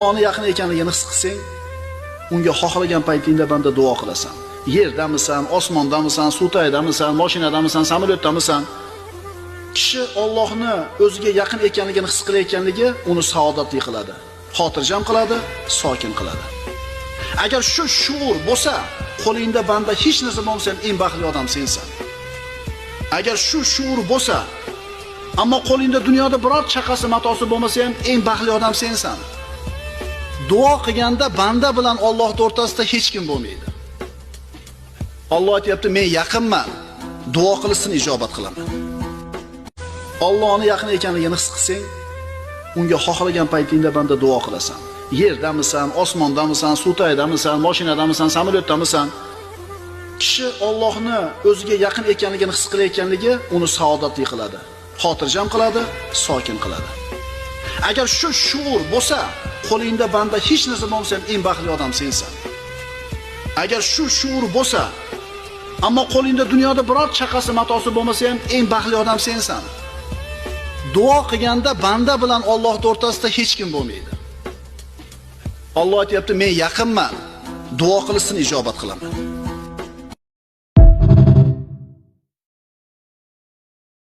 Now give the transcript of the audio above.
Allohning yaqin ekanligini his qilsang, unga xohlagan paytingda banda duo qilasan. Yerdamisan, osmondamisan, suv tagidamisan, mashinadamisan, samolyotdamisan. Kishi Allohni o'ziga yaqin ekanligini his qilayotganligi uni saodatli qiladi, xotirjam qiladi, sokin qiladi. Agar shu shuur bo'lsa, qo'lingda banda hech narsa bo'lmasa ham eng baxtli odam sensan. Agar shu shuur bo'lsa, ammo qo'lingda dunyoda biror chaqasi matosi bo'lmasa ham eng baxtli odam sensan. Duo qilganda banda bilan Allohning o'rtasida hech kim bo'lmaydi. Alloh aytayapti, men yaqinman, duo qilsin ijobat qilaman. Allohning yaqin ekanligini his qilsang, unga xohlagan paytingda banda duo qilasan. Yerdamisan, osmondamisan, suv tagidamisan, mashinadamisan, samolyotdamisan. Kishi Allohni o'ziga yaqin ekanligini his qilayotganligi uni saodatli qiladi, xotirjam qiladi, sokin qiladi. Agar shu shuur bo'lsa, qo'lingda banda hech narsa bo'lmasa ham eng baxtli odam sensan. Agar shu shuur bo'lsa, ammo qo'lingda dunyoda biror chaqasi matosi bo'lmasa ham eng baxtli odam sensan. Duo qilganda banda bilan Allohning o'rtasida hech kim bo'lmaydi. Alloh aytayapti, men yaqinman, duo qilsin ijobat qilaman.